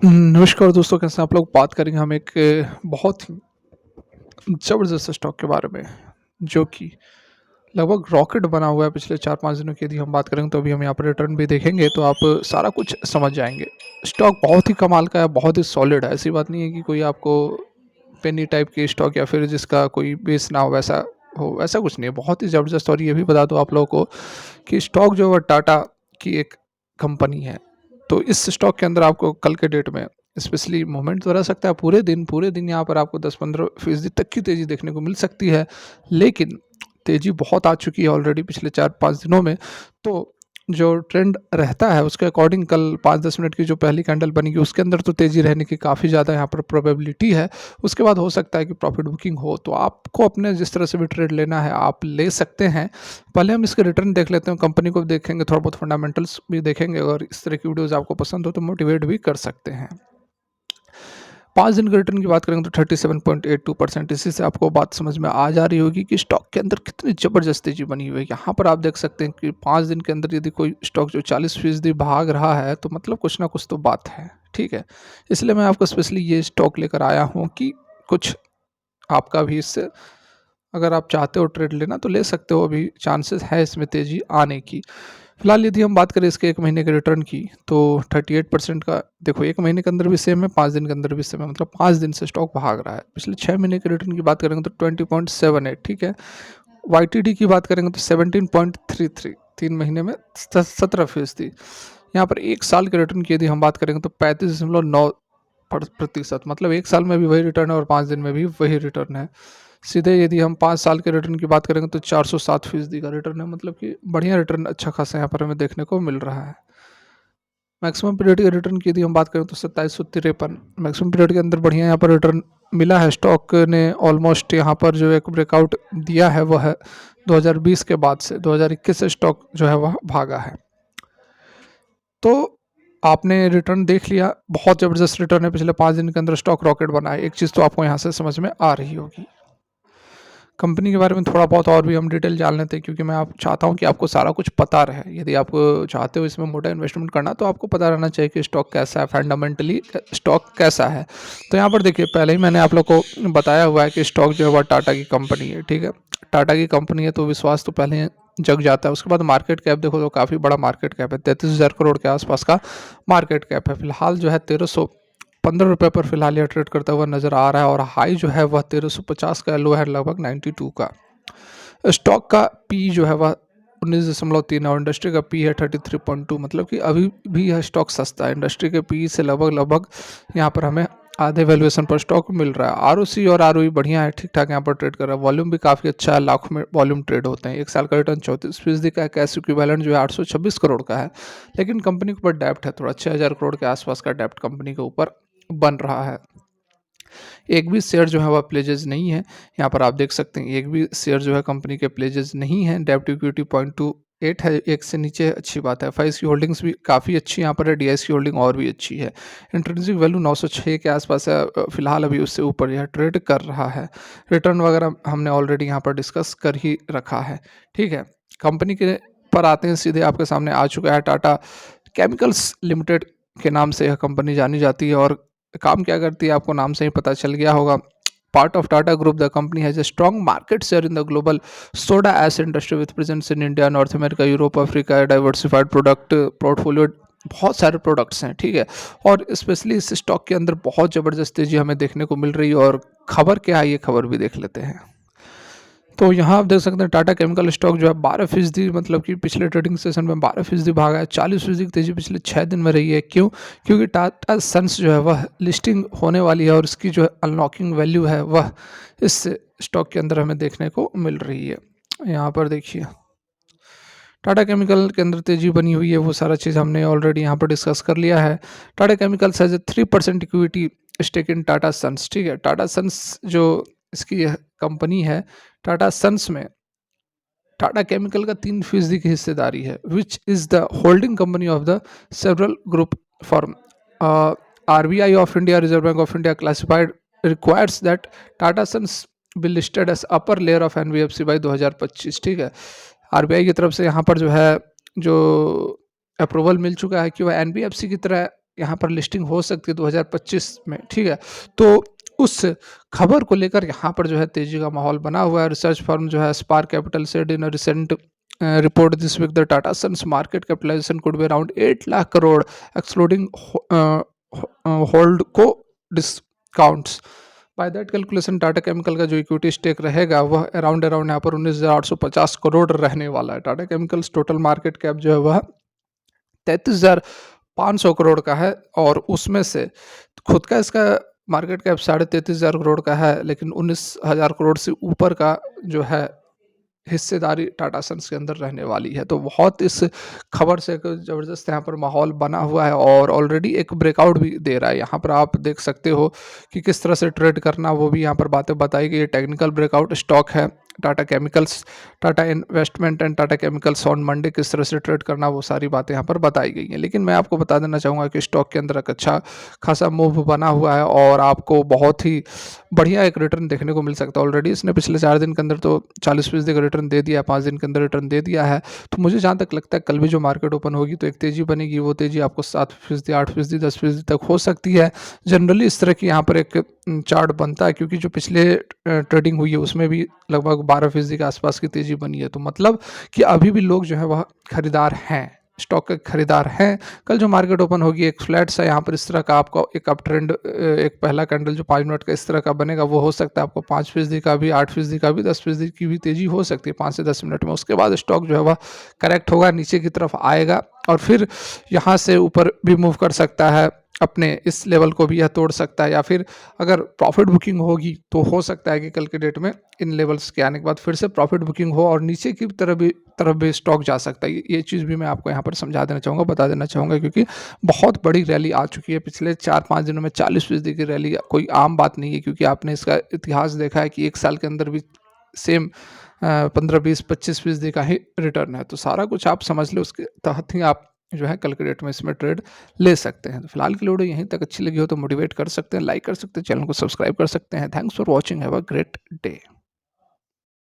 नमस्कार दोस्तों, कैसे हैं आप लोग? बात करेंगे हम एक बहुत ही ज़बरदस्त स्टॉक के बारे में, जो कि लगभग रॉकेट बना हुआ है पिछले 4-5 दिनों की। यदि हम बात करेंगे तो अभी हम यहाँ पर रिटर्न भी देखेंगे तो आप सारा कुछ समझ जाएँगे। स्टॉक बहुत ही कमाल का है, बहुत ही सॉलिड है। ऐसी बात नहीं है कि कोई आपको पेनी टाइप की स्टॉक या फिर जिसका कोई बेस ना हो, वैसा कुछ नहीं है। बहुत ही ज़बरदस्त। और ये भी बता दूँ आप लोगों को कि स्टॉक जो है टाटा की एक कंपनी है। तो इस स्टॉक के अंदर आपको कल के डेट में स्पेशली मोमेंट तो रह सकता है, पूरे दिन यहाँ पर आपको 10-15% तक की तेज़ी देखने को मिल सकती है। लेकिन तेज़ी बहुत आ चुकी है ऑलरेडी पिछले 4-5 दिनों में। तो जो ट्रेंड रहता है उसके अकॉर्डिंग कल 5-10 मिनट की जो पहली कैंडल बनेगी उसके अंदर तो तेज़ी रहने की काफ़ी ज़्यादा यहाँ पर प्रोबेबिलिटी है। उसके बाद हो सकता है कि प्रॉफिट बुकिंग हो, तो आपको अपने जिस तरह से भी ट्रेड लेना है आप ले सकते हैं। पहले हम इसके रिटर्न देख लेते हैं, कंपनी को भी देखेंगे, थोड़ा बहुत फंडामेंटल्स भी देखेंगे। और इस तरह की वीडियोज़ आपको पसंद हो तो मोटिवेट भी कर सकते हैं। 5 दिन के रिटर्न की बात करेंगे तो 37.82%। इसी से आपको बात समझ में आ जा रही होगी कि स्टॉक के अंदर कितनी ज़बरदस्त तेज़ी बनी हुई है। यहाँ पर आप देख सकते हैं कि 5 दिन के अंदर यदि कोई स्टॉक जो 40% भाग रहा है तो मतलब कुछ ना कुछ तो बात है, ठीक है? इसलिए मैं आपको स्पेशली ये स्टॉक लेकर आया हूँ कि कुछ आपका भी इससे, अगर आप चाहते हो ट्रेड लेना तो ले सकते हो, अभी चांसेस है इसमें तेज़ी आने की। फिलहाल यदि हम बात करें इसके 1 महीने के रिटर्न की तो 38% का देखो, 1 महीने के अंदर भी सेम है, 5 दिन के अंदर भी सेम है, मतलब 5 दिन से स्टॉक भाग रहा है। पिछले 6 महीने के रिटर्न की बात करेंगे तो 20.78, ठीक है। वाईटीडी की बात करेंगे तो 17.33, 3 महीने में 17%। यहाँ पर 1 साल के रिटर्न की यदि हम बात करेंगे तो 35.9%, मतलब 1 साल में भी वही रिटर्न है और 5 दिन में भी वही रिटर्न है। सीधे यदि हम 5 साल के रिटर्न की बात करेंगे तो 407% का रिटर्न है, मतलब कि बढ़िया रिटर्न अच्छा खासा यहाँ पर हमें देखने को मिल रहा है। मैक्सिमम पीरियड के रिटर्न की यदि हम बात करें तो 2753, मैक्सिमम पीरियड के अंदर बढ़िया यहाँ पर रिटर्न मिला है। स्टॉक ने ऑलमोस्ट यहाँ पर जो एक ब्रेकआउट दिया है वो है 2020 के बाद से, 2021 से स्टॉक जो है वह भागा है। तो आपने रिटर्न देख लिया, बहुत ज़बरदस्त रिटर्न है, पिछले 5 दिन के अंदर स्टॉक रॉकेट बना है। एक चीज़ तो आपको यहाँ से समझ में आ रही होगी। कंपनी के बारे में थोड़ा बहुत और भी हम डिटेल जान लेते हैं, क्योंकि मैं आप चाहता हूँ कि आपको सारा कुछ पता रहे। यदि आप चाहते हो इसमें मोटा इन्वेस्टमेंट करना तो आपको पता रहना चाहिए कि स्टॉक कैसा है, फंडामेंटली स्टॉक कैसा है। तो यहाँ पर देखिए, पहले ही मैंने आप लोग को बताया हुआ है कि स्टॉक जो है वह टाटा की कंपनी है, ठीक है। टाटा की कंपनी है तो विश्वास तो पहले जग जाता है। उसके बाद मार्केट कैप देखो तो काफ़ी बड़ा मार्केट कैप है, 33,000 करोड़ के आसपास का मार्केट कैप है। फिलहाल जो है 1315 रुपये पर फिलहाल यह ट्रेड करता हुआ नजर आ रहा है, और हाई जो है वह 1350 का, लो है लगभग 92 का। स्टॉक का पी जो है वह 19.3 है और इंडस्ट्री का पी है 33.2, मतलब कि अभी भी यह स्टॉक सस्ता है। इंडस्ट्री के पी से लगभग लगभग यहाँ पर हमें आधे वैल्यूएशन पर स्टॉक मिल रहा है। आरओसी और आरओई बढ़िया है, ठीक ठाक यहाँ पर ट्रेड कर रहा है। वॉल्यूम भी काफ़ी अच्छा है, लाखों में वॉल्यूम ट्रेड होते हैं। 1 साल का रिटर्न 34% का है। कैश इक्विवेलेंट जो है 826 करोड़ का है। लेकिन कंपनी के ऊपर डेप्ट है, थोड़ा 6,000 करोड़ के आसपास का डेप्ट कंपनी के ऊपर बन रहा है। एक भी शेयर जो है वह प्लेजेज नहीं है। यहाँ पर आप देख सकते हैं, एक भी शेयर जो है कंपनी के प्लेजेज नहीं है। डेब्ट इक्विटी 0.28 है, एक से नीचे अच्छी बात है। एफआईएस की होल्डिंग्स भी काफ़ी अच्छी यहाँ पर है, डीआईएस की होल्डिंग और भी अच्छी है। इंट्रिंसिक वैल्यू 906 के आसपास है, फिलहाल अभी उससे ऊपर यह ट्रेड कर रहा है। रिटर्न वगैरह हमने ऑलरेडी यहाँ पर डिस्कस कर ही रखा है, ठीक है। कंपनी के पर आते हैं, सीधे आपके सामने आ चुका है। टाटा केमिकल्स लिमिटेड के नाम से यह कंपनी जानी जाती है, और काम क्या करती है आपको नाम से ही पता चल गया होगा। Part of Tata group, the company has a strong market share in the global soda S industry with presence in India, north America, Europe, Africa, diversified product portfolio, बहुत सारे प्रोडक्ट्स हैं, ठीक है। और स्पेशली इस स्टॉक के अंदर बहुत ज़बरदस्त तेजी हमें देखने को मिल रही है। और खबर क्या है, ये खबर भी देख लेते हैं। तो यहाँ आप देख सकते हैं टाटा केमिकल स्टॉक जो है 12%, मतलब कि पिछले ट्रेडिंग सेशन में 12% भागा है। 40% की तेजी पिछले 6 दिन में रही है। क्यों? क्योंकि टाटा सन्स जो है वह लिस्टिंग होने वाली है, और इसकी जो है अनलॉकिंग वैल्यू है वह इस स्टॉक के अंदर हमें देखने को मिल रही है। यहाँ पर देखिए, टाटा केमिकल के अंदर तेजी बनी हुई है, वो सारा चीज़ हमने ऑलरेडी यहाँ पर डिस्कस कर लिया है। Tata Chemicals has a 3% equity stake in Tata Sons, ठीक है। टाटा सन्स जो इसकी कंपनी है, टाटा सन्स में टाटा केमिकल का 3% की हिस्सेदारी है, which is the holding company of the several group firm. RBI of India, Reserve Bank of India classified requires that Tata Sons be listed as upper layer of NBFC by 2025, ठीक है। RBI की तरफ से यहाँ पर जो है जो अप्रूवल मिल चुका है कि वह एनबीएफसी की तरह यहाँ पर लिस्टिंग हो सकती है 2025 में, ठीक है। तो उस खबर को लेकर यहाँ पर जो है तेजी का माहौल बना हुआ है। रिसर्च फर्म जो है Spark Capital said in recent report this week the Tata Sons market capitalisation could be around 8 lakh crore excluding holdco discounts. By that calculation Tata chemical का जो इक्विटी स्टेक रहेगा वह अराउंड यहाँ पर 19,850 करोड़ रहने वाला है। Tata chemicals total market cap जो है वह 33,500 करोड़ का है और उसमें से खुद का इसका मार्केट कैप 33,500 करोड़ का है, लेकिन 19,000 करोड़ से ऊपर का जो है हिस्सेदारी टाटा सन्स के अंदर रहने वाली है। तो बहुत इस खबर से एक ज़बरदस्त यहाँ पर माहौल बना हुआ है और ऑलरेडी एक ब्रेकआउट भी दे रहा है। यहाँ पर आप देख सकते हो कि किस तरह से ट्रेड करना, वो भी यहाँ पर बातें बताई गई है। टेक्निकल ब्रेकआउट स्टॉक है Tata chemicals, Tata investment and Tata chemicals on Monday किस तरह से ट्रेड करना, वो सारी बातें यहाँ पर बताई गई हैं। लेकिन मैं आपको बता देना चाहूँगा कि स्टॉक के अंदर एक अच्छा खासा मूव बना हुआ है और आपको बहुत ही बढ़िया एक रिटर्न देखने को मिल सकता है। ऑलरेडी इसने पिछले 4 दिन के अंदर तो 40% का रिटर्न दे दिया है, 5 दिन के अंदर रिटर्न दे दिया है। तो मुझे जहाँ तक लगता है कल भी जो मार्केट ओपन होगी तो एक तेज़ी बनेगी, वो तेज़ी आपको 7%, 8%, 10% तक हो सकती है। जनरली इस तरह की यहाँ पर एक चार्ट बनता है, क्योंकि जो पिछले ट्रेडिंग हुई है उसमें भी लगभग 12% के आसपास की तेज़ी बनी है। तो मतलब कि अभी भी लोग जो है वह खरीदार हैं, स्टॉक के खरीदार हैं। कल जो मार्केट ओपन होगी एक फ्लैट सा यहाँ पर इस तरह का आपका एक अप ट्रेंड, एक पहला कैंडल जो 5 मिनट का इस तरह का बनेगा, वो हो सकता है आपको 5% का भी, 8% का भी, 10% की भी तेज़ी हो सकती है 5 से 10 मिनट में। उसके बाद स्टॉक जो है वह करेक्ट होगा, नीचे की तरफ आएगा और फिर यहाँ से ऊपर भी मूव कर सकता है, अपने इस लेवल को भी यह तोड़ सकता है, या फिर अगर प्रॉफिट बुकिंग होगी तो हो सकता है कि कल के डेट में इन लेवल्स के आने के बाद फिर से प्रॉफिट बुकिंग हो और नीचे की तरफ भी स्टॉक जा सकता है। ये चीज़ भी मैं आपको यहाँ पर समझा देना चाहूँगा, बता देना चाहूँगा, क्योंकि बहुत बड़ी रैली आ चुकी है। पिछले 4-5 दिनों में 40% की रैली कोई आम बात नहीं है, क्योंकि आपने इसका इतिहास देखा है कि एक साल के अंदर भी सेम 15-20-25% का ही रिटर्न है। तो सारा कुछ आप समझ लो, उसके तहत ही आप जो है कल के डेट में इसमें ट्रेड ले सकते हैं। तो फिलहाल की वीडियो यहीं तक अच्छी लगी हो तो मोटिवेट कर सकते हैं, लाइक कर सकते हैं, चैनल को सब्सक्राइब कर सकते हैं। Thanks for watching, have a great day.